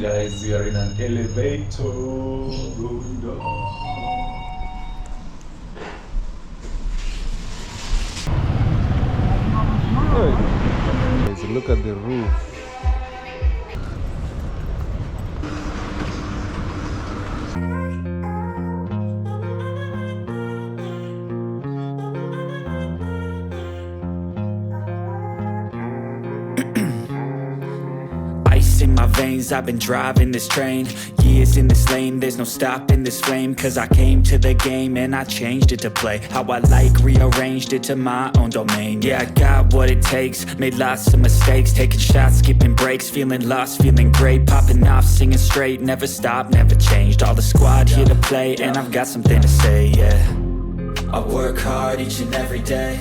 Guys, we are in an elevator going down. Guys, look at the roof. Ice in my veins, I've been driving this train. Years in this lane, there's no stopping this flame. Cause I came to the game and I changed it to play how I like, rearranged it to my own domain. Yeah, I got what it takes, made lots of mistakes, taking shots, skipping breaks, feeling lost, feeling great, popping off, singing straight, never stopped, never changed. All the squad here to play and I've got something to say, yeah. I work hard each and every day.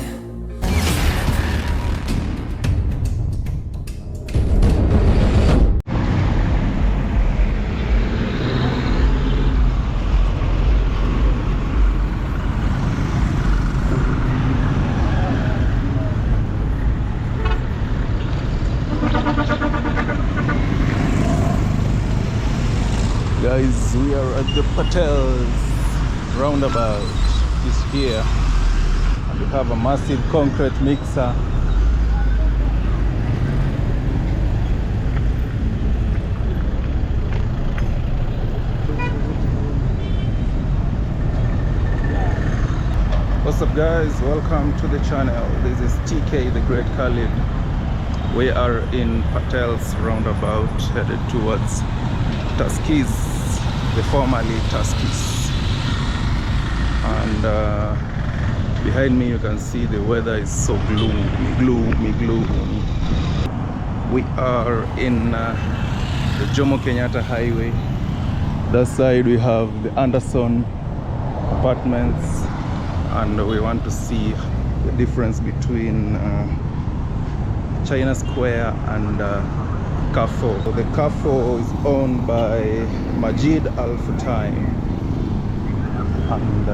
Guys, we are at the Patel's roundabout is here, and we have a massive concrete mixer. What's up guys, welcome to the channel. This is TK the Great Khalid. We are in Patel's roundabout headed towards Tuskys, the formerly Tuskys, and behind me you can see the weather is so gloomy. We are in the Jomo Kenyatta Highway. That side we have the Anderson apartments, and we want to see the difference between China Square and Carrefour. So the Carrefour is owned by Majid Al Futtaim, and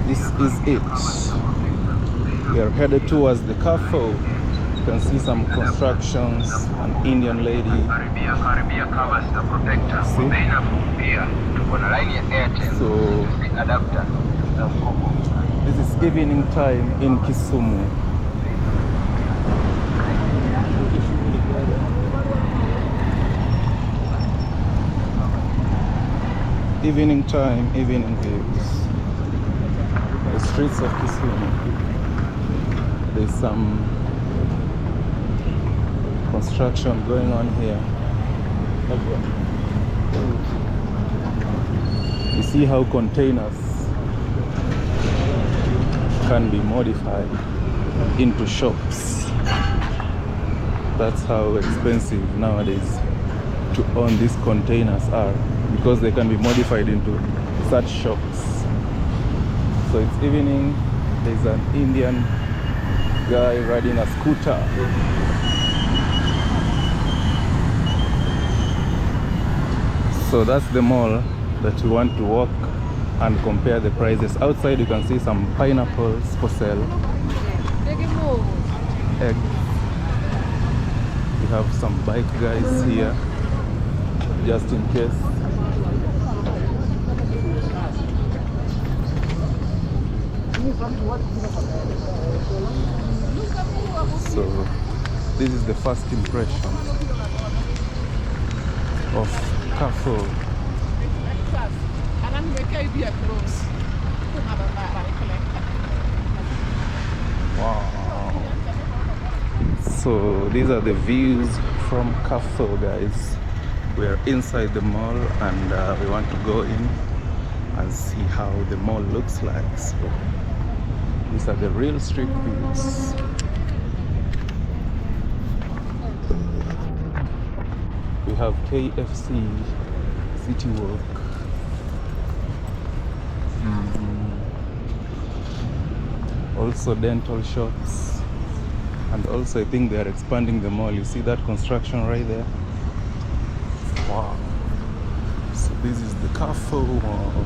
this is it. We are headed towards the Carrefour. You can see some constructions, an Indian lady. See? So this is evening time in Kisumu. Evening time, evening views. The streets of Kisumu. There's some construction going on here. You see how containers can be modified into shops. That's how expensive nowadays to own these containers are, because they can be modified into such shops. So it's evening. There's an Indian guy riding a scooter. So that's the mall that we want to walk and compare the prices. Outside you can see some pineapples for sale, eggs. We have some bike guys here just in case. So this is the first impression of Carrefour. Wow. So these are the views from Carrefour, guys. We are inside the mall, and we want to go in and see how the mall looks like. So these are the real street views. We have KFC, City Walk. Also dental shops, and also I think they are expanding the mall. You see that construction right there? Wow. So this is the Carrefour Mall.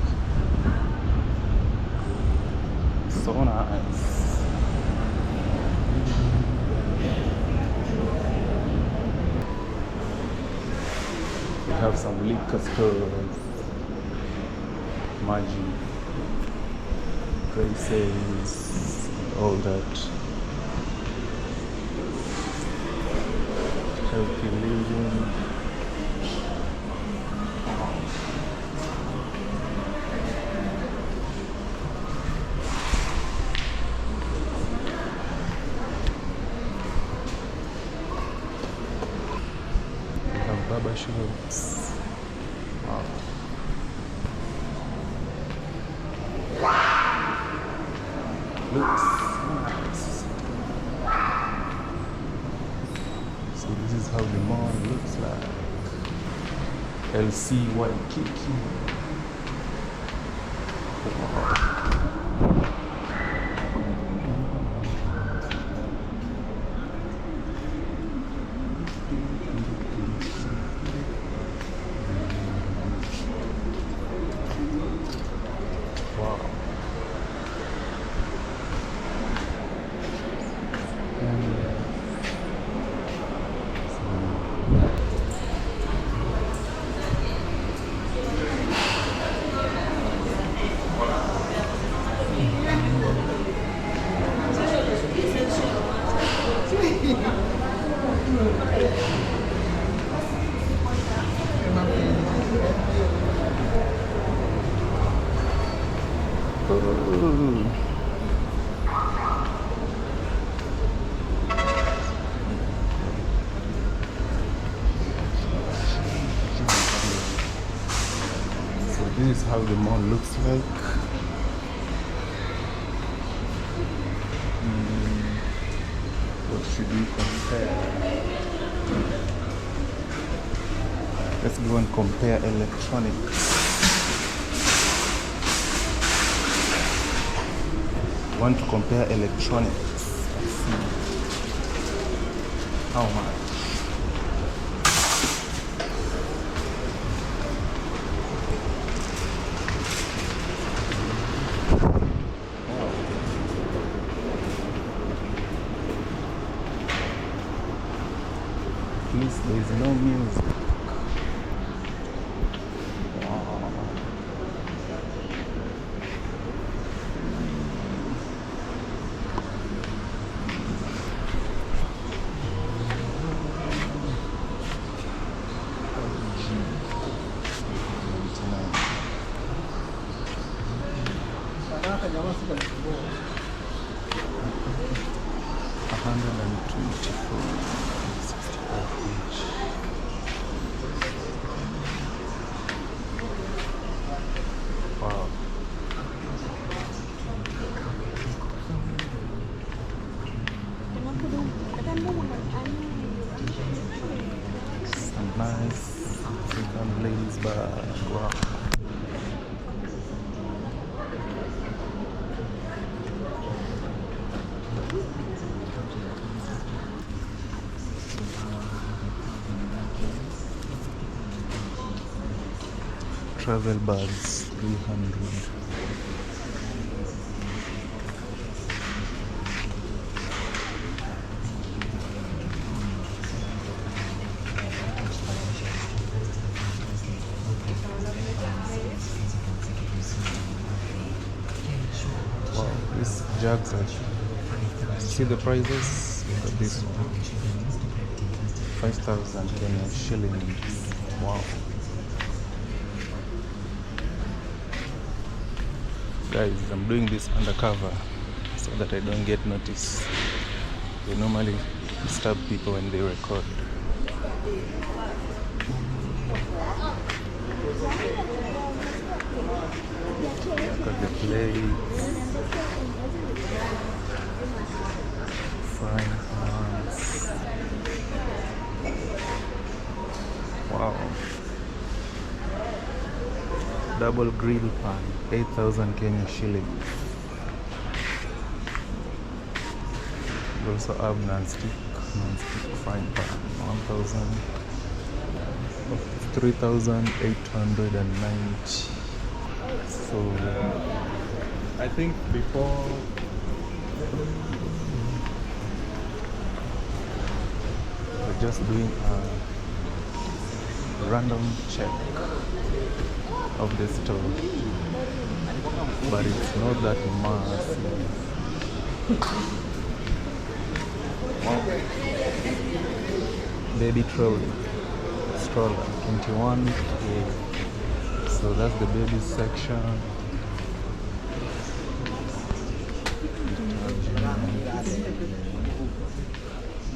So nice. have some liquor stores, Maggi, Graces, all that. Healthy living. We have barber shops. Wow. Looks nice. So this is how the mall looks like. LC Waikiki. Wow. Ooh. So this is how the mall looks like. What should we compare? Let's go and compare electronics. Want to compare electronics? Let's see how much. At least there is no music. Wow. Wow. Some nice African ladies bag. Wow. Travel bags, 300. Wow, these jugs are. See the prices? Look at this one. 5,000 Kenyan shillings. Wow. Guys, I'm doing this undercover so that I don't get noticed. They normally disturb people when they record. Look at the plates. Frying pans. Wow. Double grill pan, 8,000 Kenyan shillings. We also have non-stick frying pan, 3,890. So I think before we're just doing random check of the store, but it's not that massive. Wow. Baby stroller 21K. So that's the baby section.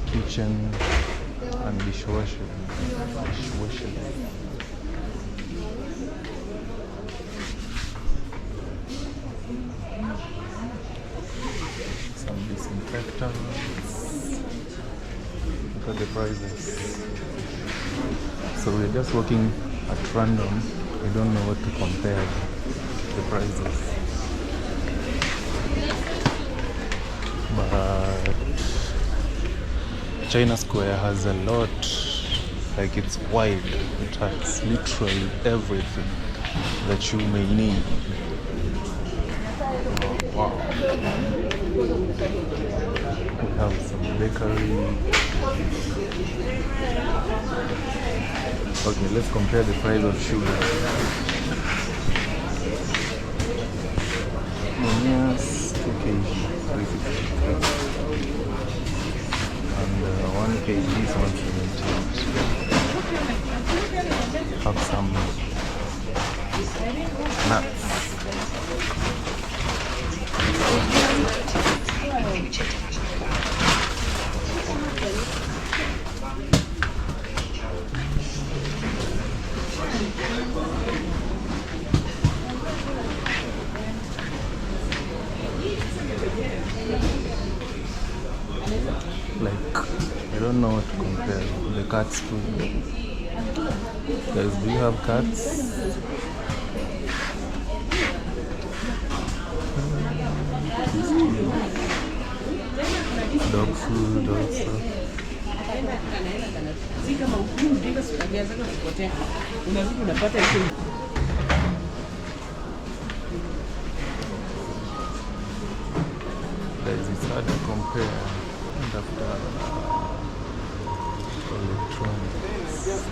Kitchen and dishwasher. Some disinfectants. Look at the prices. So we're just walking at random. We don't know what to compare the prices. But China Square has a lot, like it's wide. It has literally everything that you may need. Wow. We have some bakery. Okay, let's compare the price of sugar. Yes, 2 kg, 350. And 1 kg is 178. Have some nuts. Like, I don't know what to compare. The cats too. Guys, do you have cats? Dog food also. Guys, it's hard to compare. And after electronics.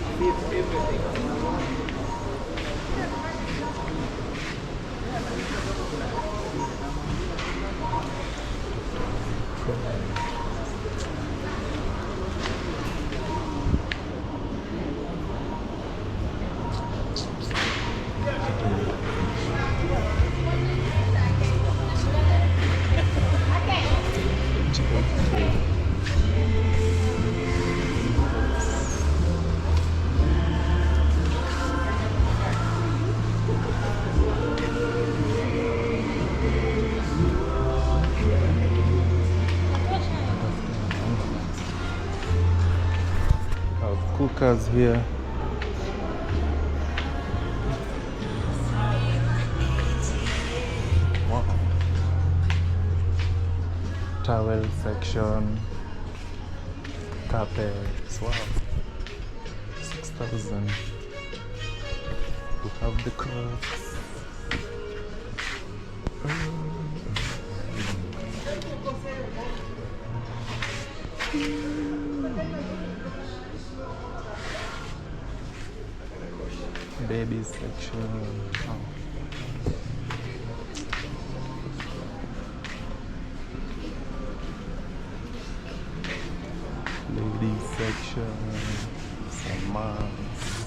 Cookers here. Wow. Towel section. Carpets. Wow. 6,000. We have the crafts. Baby section. Oh. Ladies section. Some masks.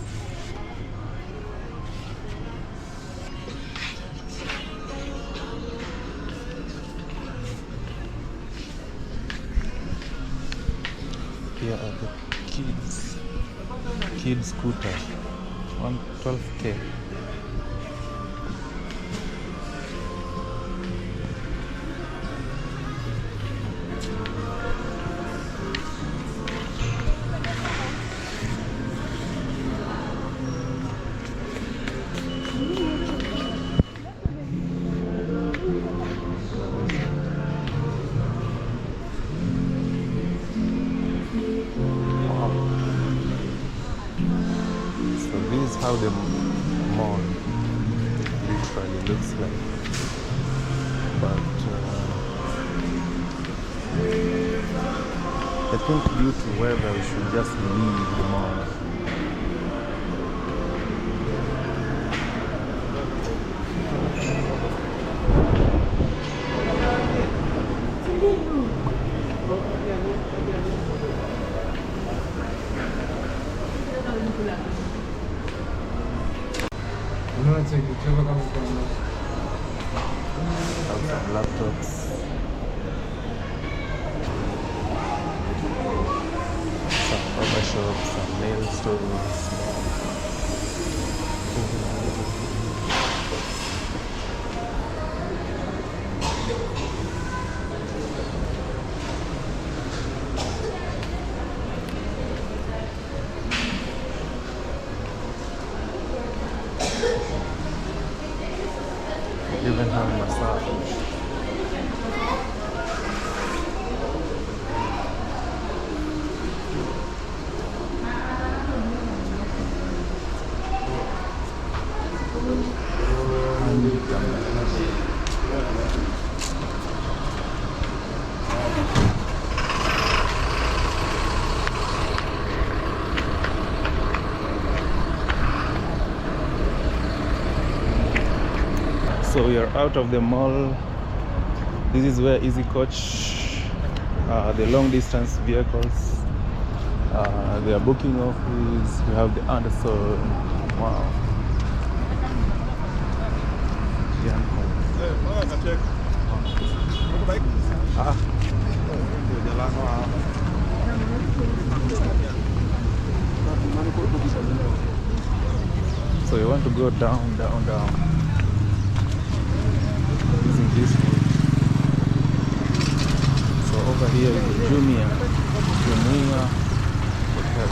Here are the kids scooter. 112K. How the mall literally looks like, but I think due to weather we should just leave the mall. Have some laptops. Some barber shops, some nail stores. Even have massage. So we are out of the mall. This is where Easy Coach, the long distance vehicles, their booking office. We have the Anderson. Wow. So we want to go down, down, down. Using this route. So over here is the Jumuiya Hotel.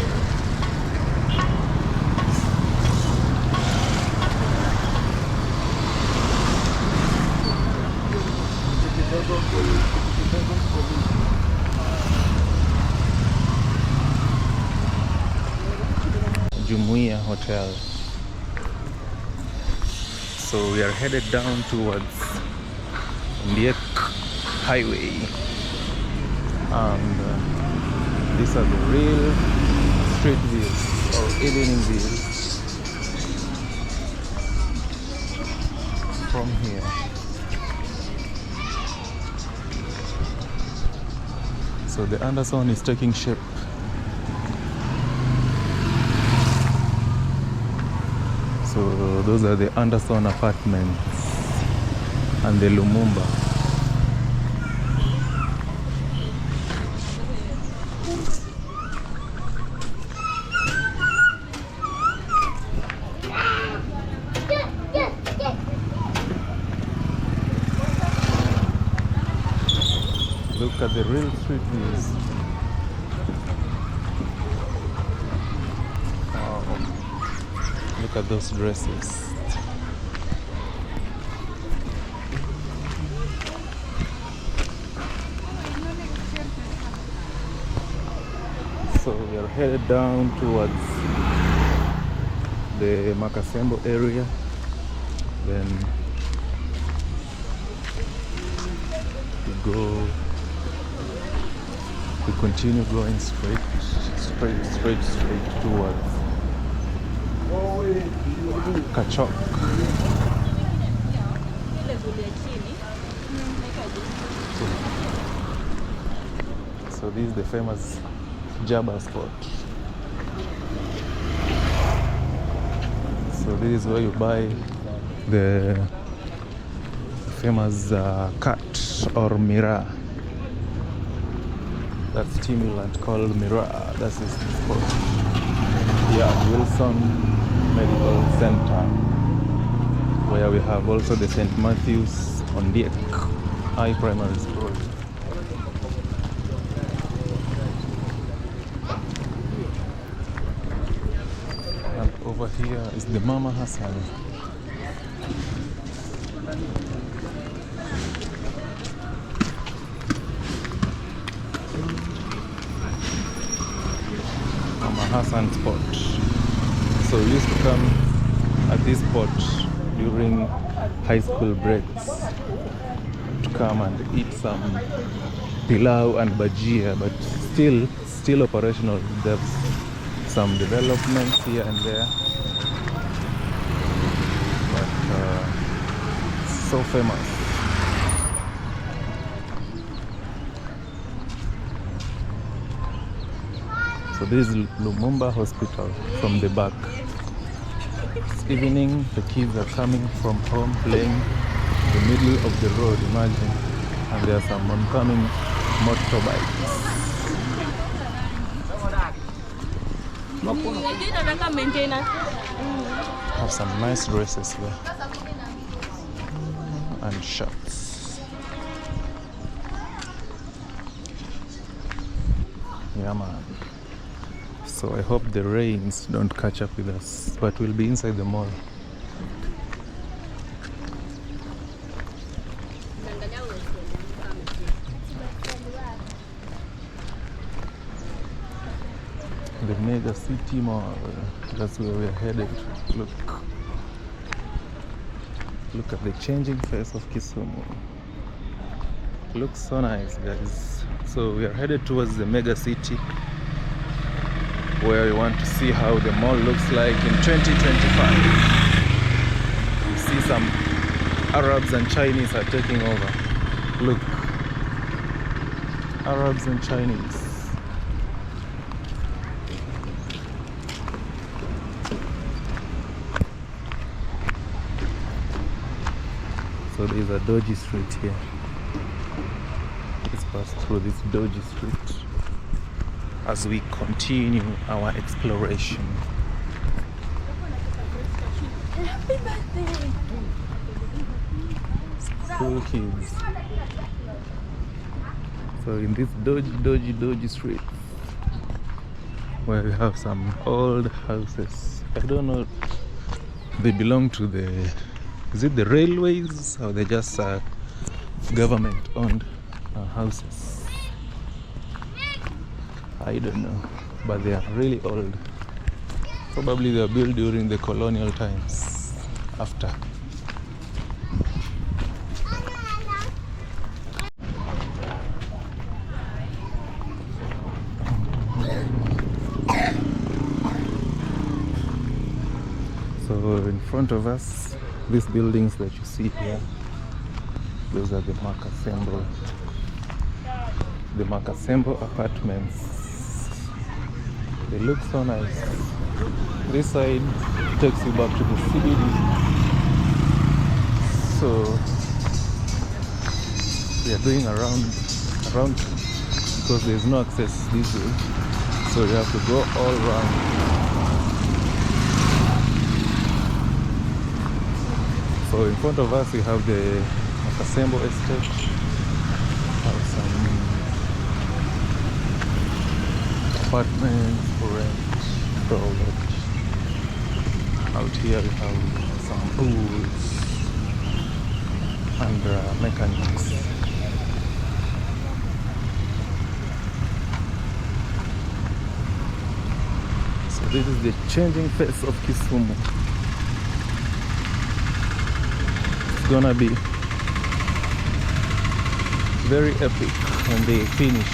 Jumuiya Hotel. So we are headed down towards Ndiek Highway, and these are the real street views or evening views from here. So the Anderson is taking shape. So those are the Anderson apartments and the Lumumba. Look at the real street views. Wow. Look at those dresses. So we are headed down towards the Makasembo area. Then we continue going straight towards Kachok. So this is the famous Jabba spot. So this is where you buy the famous cat or mirror. That stimulant called mirror. That's his spot. Yeah, Wilson Medical Center, where we have also the St. Matthew's on Ndiek High Primary School. And over here is the Mama Hassan. Hassan spot. So we used to come at this spot during high school breaks to come and eat some pilau and bajia, but still operational. There's some developments here and there, but so famous. So this is Lumumba Hospital from the back. It's evening, the kids are coming from home playing in the middle of the road, imagine. And there are some oncoming motorbikes. Have some nice dresses here and shirts. Yeah, man. So I hope the rains don't catch up with us, but we'll be inside the mall. The mega city mall, that's where we are headed. Look at the changing face of Kisumu. Looks so nice, guys. So we are headed towards the mega city, where we want to see how the mall looks like in 2025. You see some Arabs and Chinese are taking over. Look, Arabs and Chinese. So there's a dodgy street here. Let's pass through this dodgy street as we continue our exploration. Happy birthday! School kids. So in this dodgy street, where we have some old houses. I don't know, they belong to the, is it the railways, or they just government owned houses? I don't know, but they are really old. Probably they were built during the colonial times after. So in front of us, these buildings that you see here, those are the Makasembo apartments. They look so nice. This side takes you back to the CBD. So we are doing around because there is no access this way. So you have to go all around. So in front of us we have the Makasembo estate. Have some apartments for rent, private. Out here we have some pools and mechanics. So this is the changing face of Kisumu. It's gonna be very epic when they finish.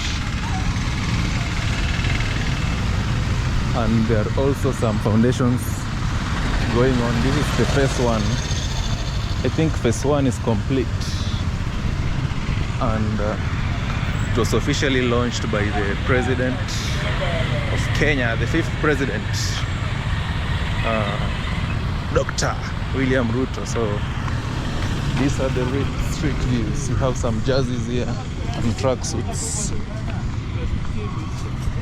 And there are also some foundations going on. This is the phase one. I think phase one is complete, and it was officially launched by the president of Kenya, the 5th president, Dr. William Ruto. So these are the street views. You have some jerseys here and tracksuits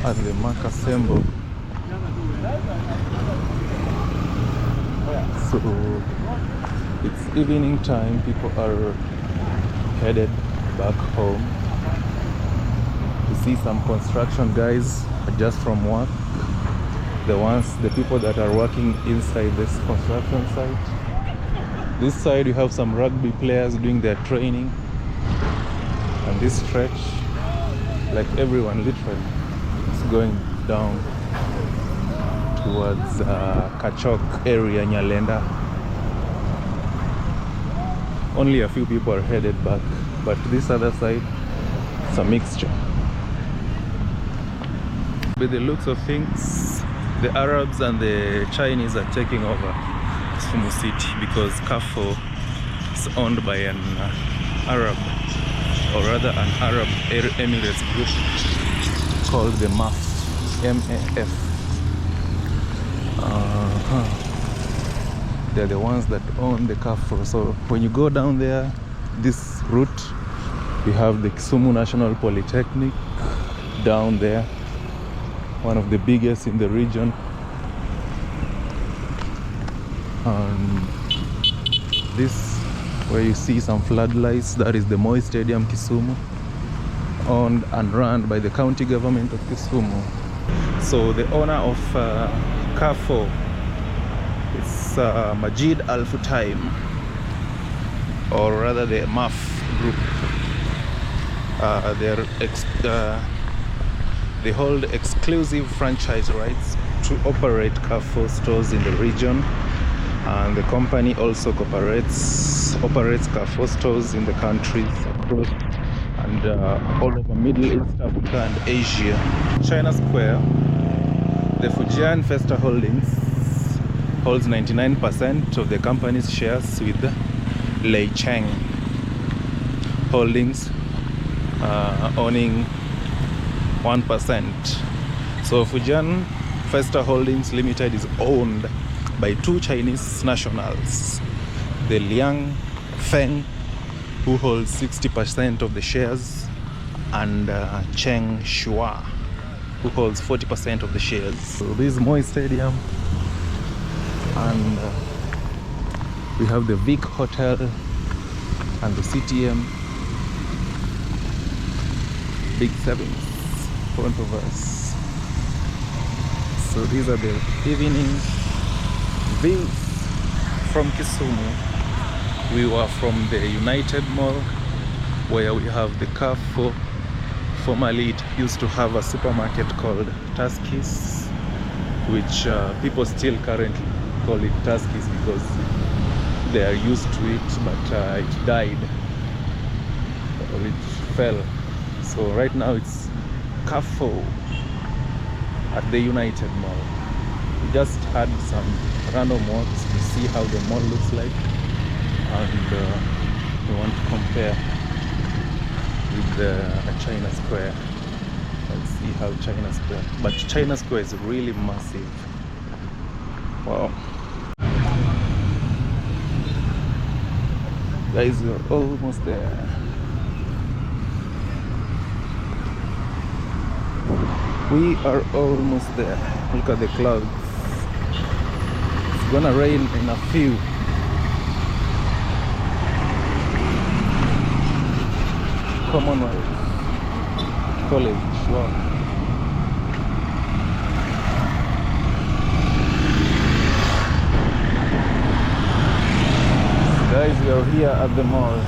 at the Makasembo. So it's evening time, people are headed back home. You see some construction guys just from work, the people that are working inside this construction site. This side you have some rugby players doing their training, and this stretch, like everyone literally is going down towards Kachok area, Nyalenda. Only a few people are headed back, but this other side, it's a mixture. By the looks of things, the Arabs and the Chinese are taking over Kisumu City, because Carrefour is owned by an Arab, or rather an Arab Emirates group called the MAF, M-A-F. They're the ones that own the Carrefour. So when you go down there, this route, we have the Kisumu National Polytechnic down there, one of the biggest in the region. And this, where you see some floodlights, that is the Moi Stadium, Kisumu, owned and run by the county government of Kisumu. So the owner of Carrefour is Majid Al Futtaim, or rather the MAF group. They hold exclusive franchise rights to operate Carrefour stores in the region, and the company also operates Carrefour stores in the countries across and all over Middle East, Africa and Asia. China Square, the Fujian Festa Holdings holds 99% of the company's shares, with Lei Cheng Holdings owning 1%. So Fujian Festa Holdings Limited is owned by two Chinese nationals, the Liang Feng, who holds 60% of the shares, and Cheng Shua, who holds 40% of the shares. So this is Moi Stadium, and we have the Vic Hotel and the CTM, Big Sevens in front of us. So these are the evening views from Kisumu. We were from the United Mall, where we have the Carrefour. Formerly it used to have a supermarket called Tuskys, which people still currently call it Tuskys because they are used to it, but it died, or it fell. So right now it's Carrefour at the United Mall. We just had some random walks to see how the mall looks like, and we want to compare with China Square. Let's see how China Square, but China Square is really massive. Wow. Guys, we're almost there. We are almost there. Look at the clouds. It's gonna rain in a few. Commonwealth College. Wow. Guys, we are here at the mall.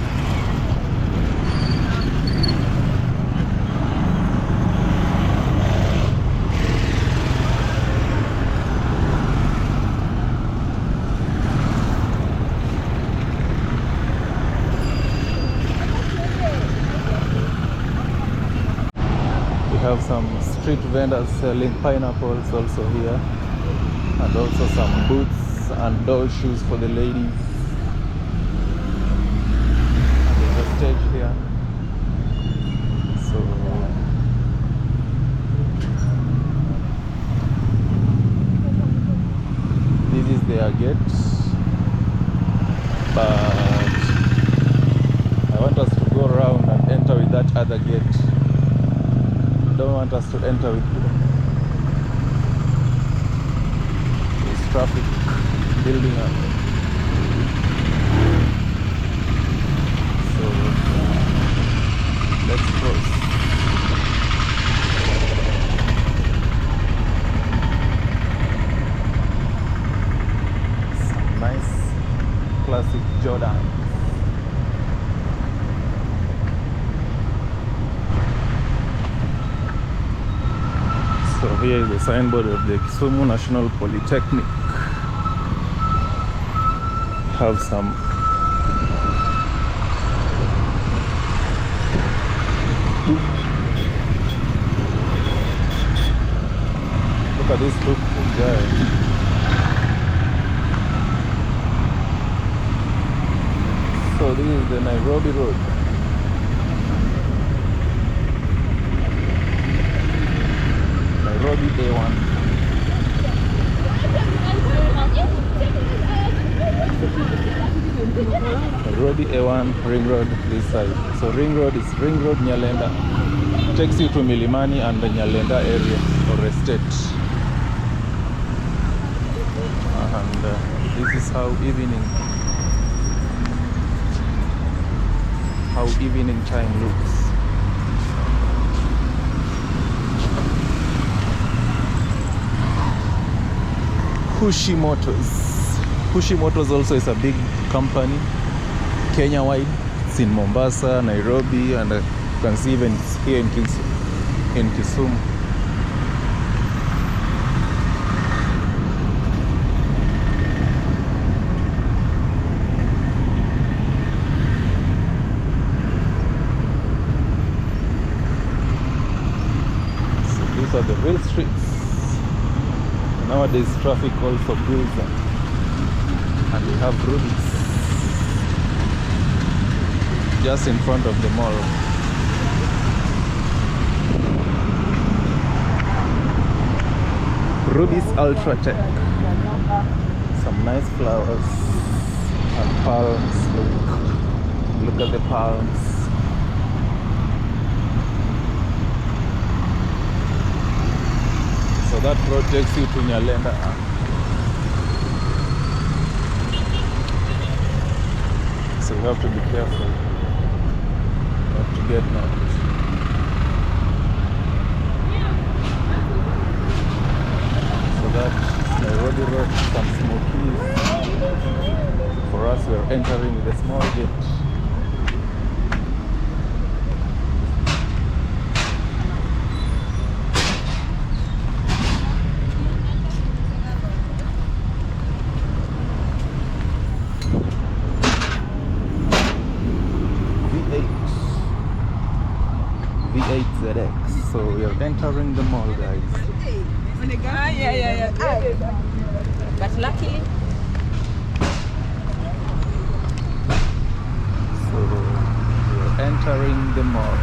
We have some street vendors selling pineapples also here, and also some boots and doll shoes for the ladies. And there's a stage here. So this is their gate, but I want us to go around and enter with that other gate. Don't want us to enter with this traffic building up. So let's cross. Some nice classic Jordan. So here is the signboard of the Kisumu National Polytechnic. Have some look at this beautiful guy. So this is the Nairobi Road. Nairobi A1. A1 Ring Road this side. So Ring Road is Ring Road Nyalenda. Takes you to Milimani and the Nyalenda area or estate. And this is how evening time looks. Motors also is a big company, Kenya-wide. It's in Mombasa, Nairobi, and you can see even here in Kisumu. So these are the real streets. Nowadays traffic also builds up, and we have Ruby's just in front of the mall. Ruby's Ultratech. Some nice flowers and palms. Look at the palms. So that road takes you to Nyalenda. So you have to be careful not to get knocked. So that's Nairobi Road, some smokies. For us, we are entering with a small gate. V8ZX. So we are entering the mall, guys. Yeah. But luckily, So we are entering the mall.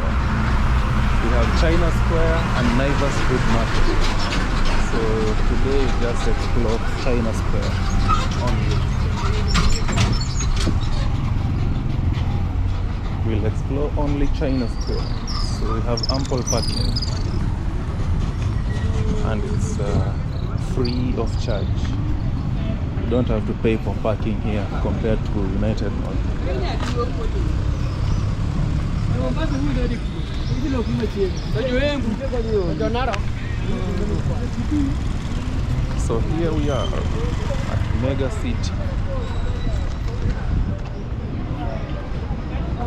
We have China Square and Naivas Food Market. So today we just explore China Square only. We'll explore only China Square. So we have ample parking, and it's free of charge. You don't have to pay for parking here compared to United Mall. So here we are at Mega City.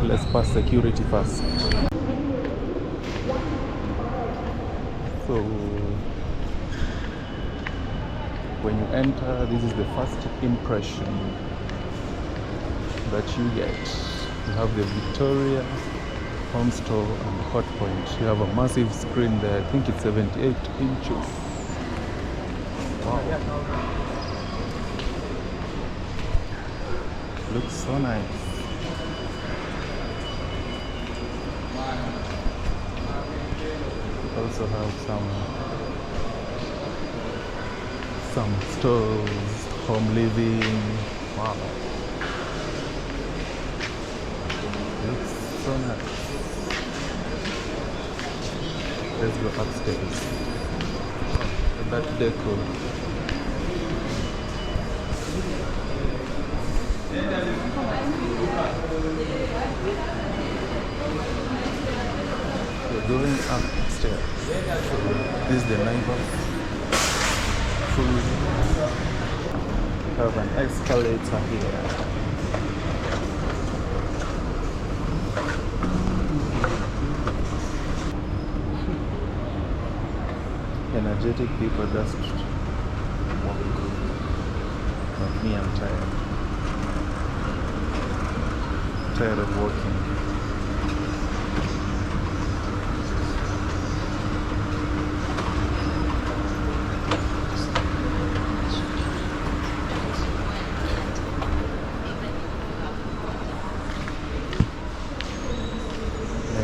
Let's pass security first. So when you enter, this is the first impression that you get. You have the Victoria Home Store and Hot Point. You have a massive screen there. I think it's 78 inches. Wow. Looks so nice. Also have some stores, home living. Wow, looks so nice. Let's go upstairs. That decor. We're going upstairs. This is the neighbor food. We have an escalator here. Energetic people just walk. Not me, I'm tired. Tired of walking.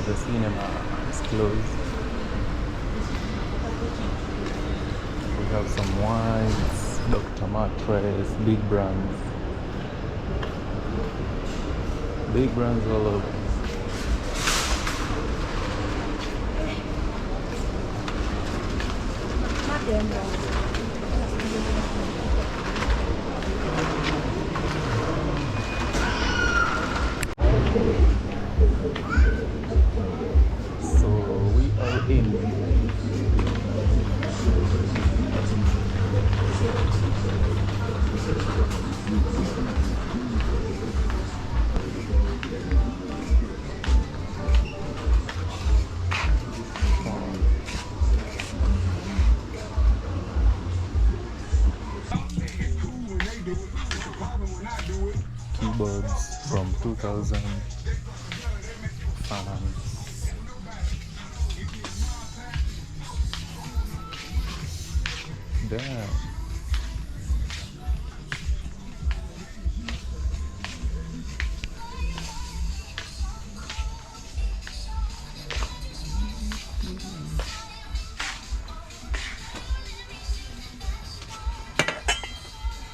The cinema is closed. We have some wines, Dr. Mattress, big brands. Big brands all over. So we are in. Keyboards from 2000, fans. Damn.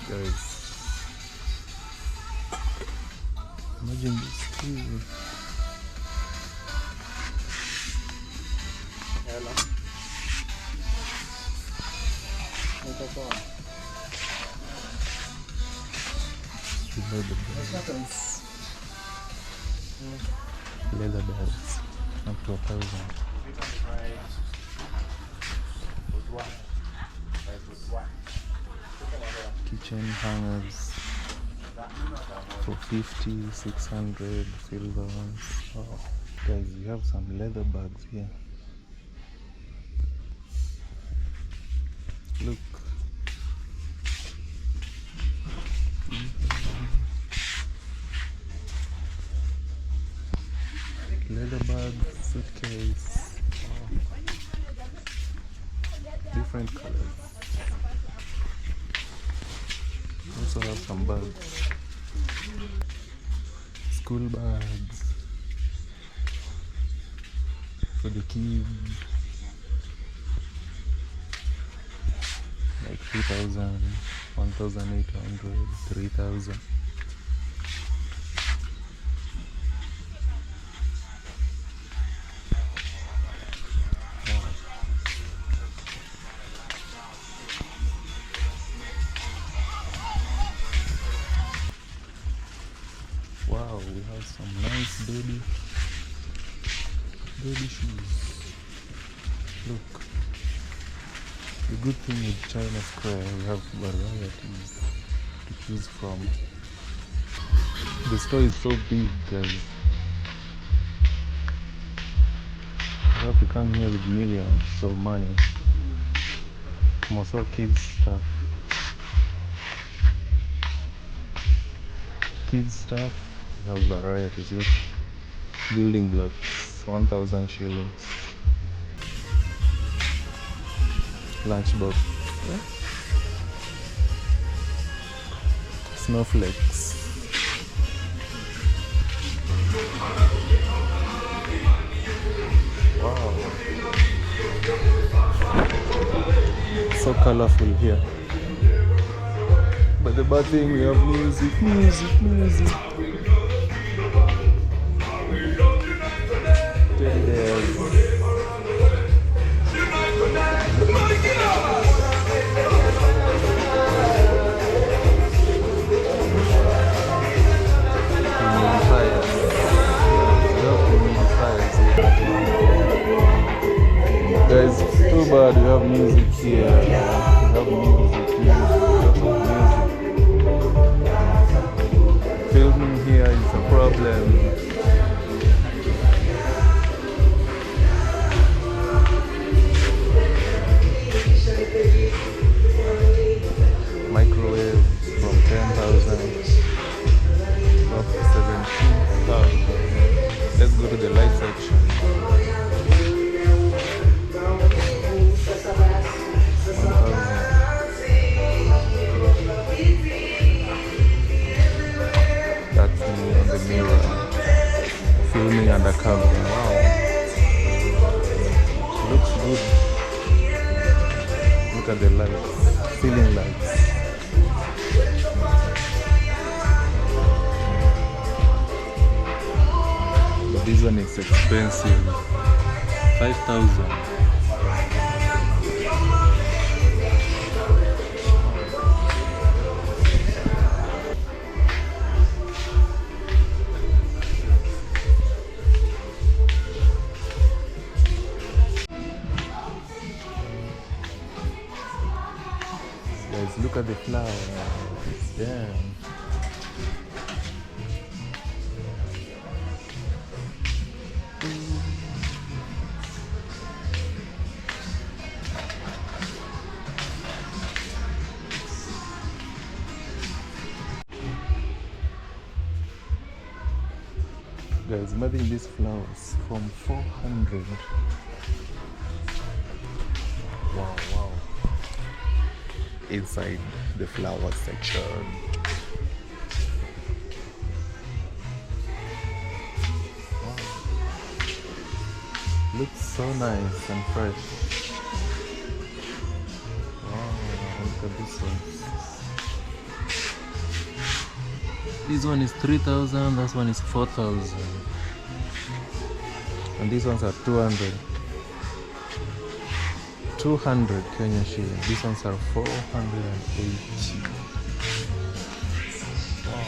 Guys, imagine this too. Hello. Leather belts up to 1,000. Kitchen hangers for 50, 600, silver ones. Oh, guys, we have some leather bags here. Look. Leather bag, suitcase. Oh. Different colors. Also have some bags. School bags for the kids. Like 3,000, 1,800, 3,000. Wow, we have some nice baby shoes. Look. The good thing with China Square, we have varieties to choose from. The store is so big, guys. You have to come here with millions of money. Most of kids stuff. Kids stuff, we have varieties. Look. Building blocks, 1,000 shillings. Lunchbox. Yeah. Snowflakes. Wow. So colorful here. But the bad thing, we have music. Teddy bears. Guys, too bad we have music here. We have music. Filming here is a problem. Microwave from 10,000 up to 17,000. Let's go to the light section. That's me on the mirror filming undercover. Wow, looks good. Look at the lights, ceiling lights. expensive. 5,000. Guys, look at the flowers. Damn. Guys, imagine these flowers from 400. Wow, wow. Inside the flower section. Wow. Looks so nice and fresh. Wow, look at this one. This one is 3,000, this one is 4,000. And these ones are 200. 200 Kenya shilling. These ones are 480. Wow.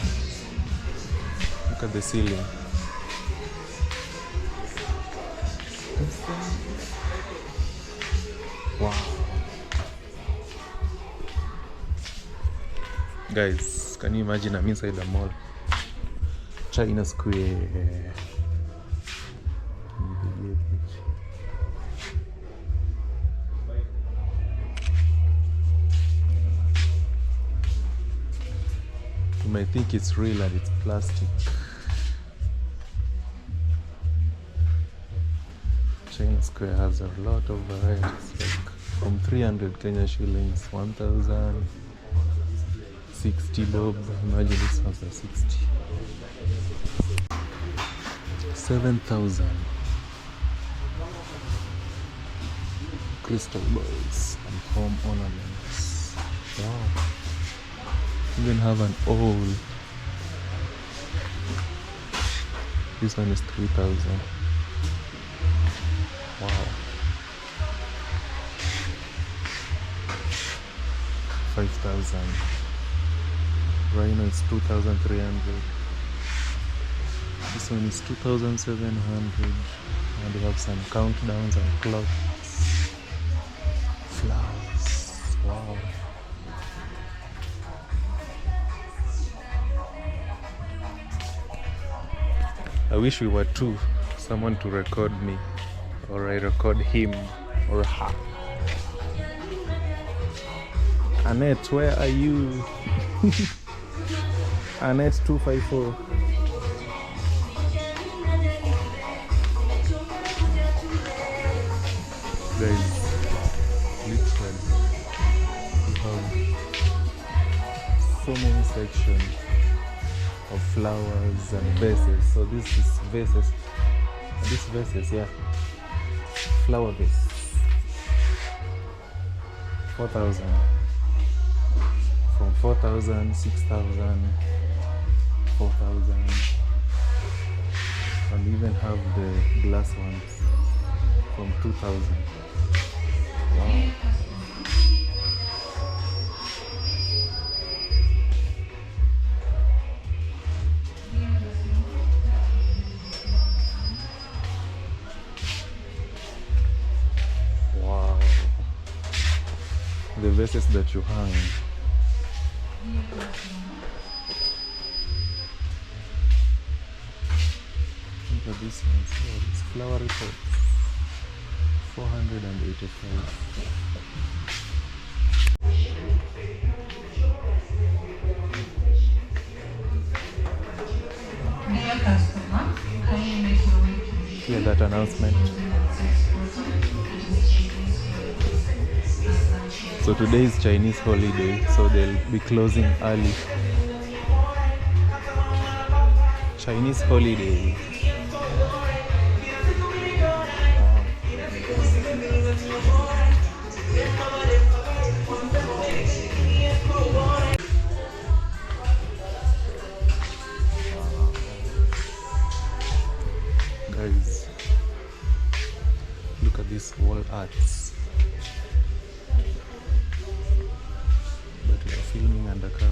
Look at the ceiling. Wow. Guys, can you imagine I'm inside the mall? China Square. You might think it's real and it's plastic. China Square has a lot of varieties, like from 300 Kenya shillings, 1,000, 60 bob. Imagine this one's a 60. 7,000. Crystal balls and home ornaments. Wow. Even have an owl. This one is 3,000. Wow. 5,000. Rhino is 2,300. This one is 2,700. And we have some countdowns and clocks. Flowers. Wow. I wish we were two. Someone to record me. Or I record him or her. Annette, where are you? Annette 254. Guys, literally, we have so many sections of flowers and vases. So this is vases. And these vases, yeah. Flower vase. 4,000. From 4,000, 6,000, 4,000. And we even have the glass ones from 2,000. Wow. Wow. The vases that you hang. Look at this one. Oh, it's flowery pots. 485. Dear customer, kindly make your way to Hear that announcement. So today is Chinese holiday, so they'll be closing early. Chinese holiday. Guys, arts. But we are filming undercover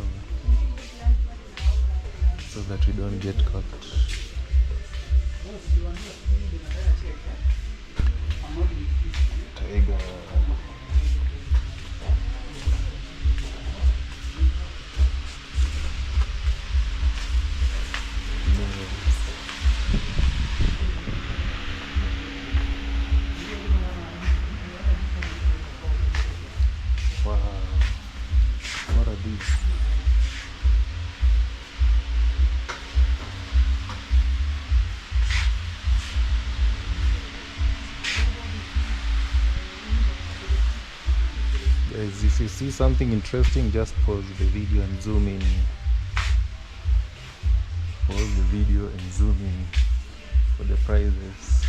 so that we don't get caught. Tiger. Wow, what are these? Guys, if you see something interesting, just pause the video and zoom in. Pause the video and zoom in for the prizes.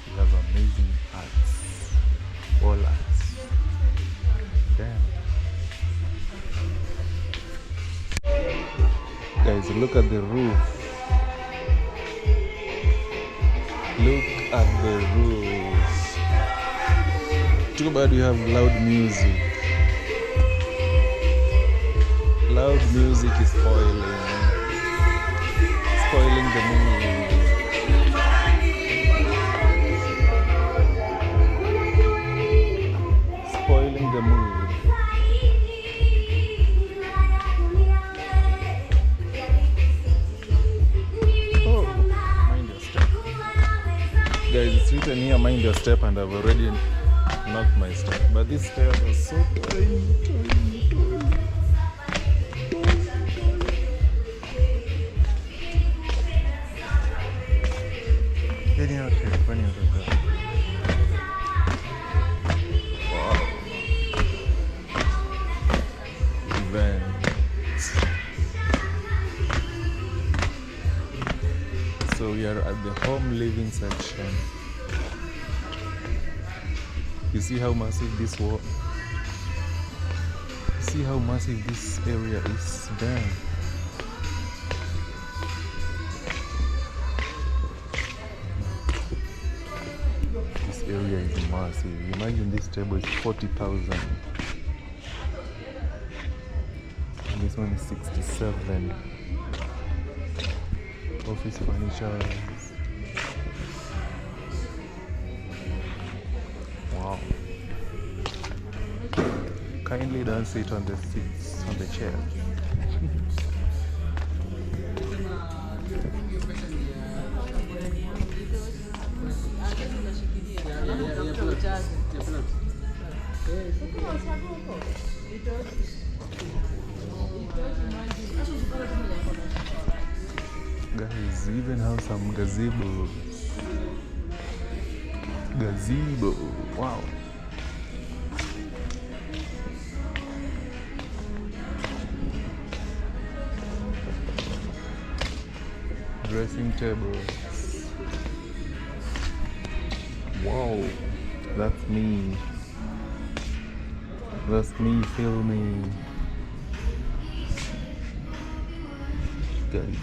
We have amazing arts, all arts. Damn. Guys, look at the roof. Look at the roof. Too bad we have loud music. Loud music is spoiling the mood. Spoiling the mood. Oh, mind your step. Guys, it's written here, mind your step, and I've already knocked my step. But these stairs are so tiny. Getting out here, funny out of there. Wow. Events. So we are at the home living section. You see how massive this wall? You see how massive this area is? Damn. This area is massive. Imagine this table is 40,000. And this one is 67. Office furniture. Wow. Kindly don't sit on the seats, on the chair. Guys, we even have some gazebos. Gazebo, wow. Dressing tables. Wow, that's me. That's me filming. Guys,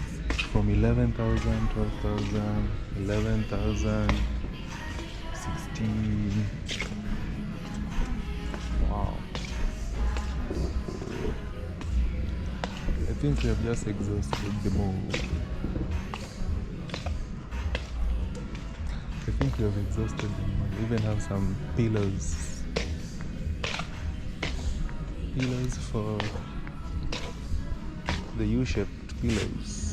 from 11,000, 12,000, 11,000, 16. Wow. I think we have just exhausted the move. I think we have exhausted them. We even have some pillows. Pillows for the U-shaped pillows.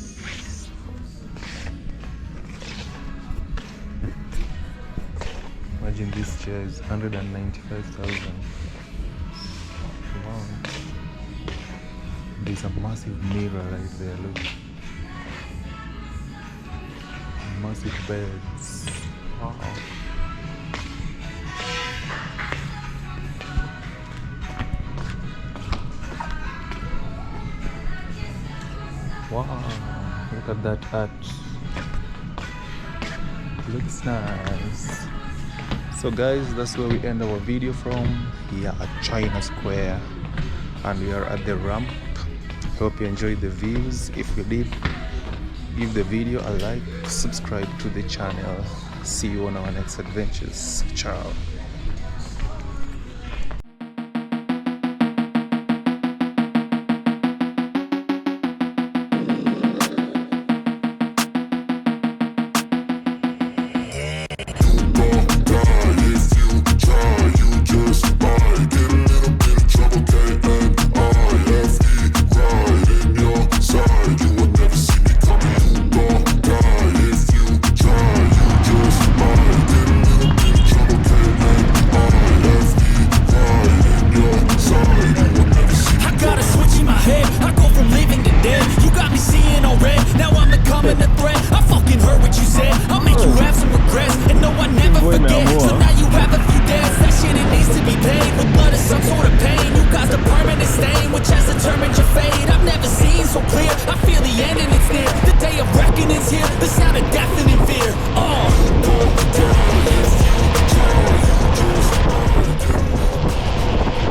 Imagine this chair is 195,000. Wow. There's a massive mirror right there, look. Massive beds. Wow. Wow, look at that hut. Looks nice. So guys, that's where we end our video from, here at China Square, and we are at the ramp. Hope you enjoyed the views. If you did, give the video a like, subscribe to the channel. See you on our next adventures. Ciao. I've never seen so clear. I feel the end and it's near. The day of reckoning's here. The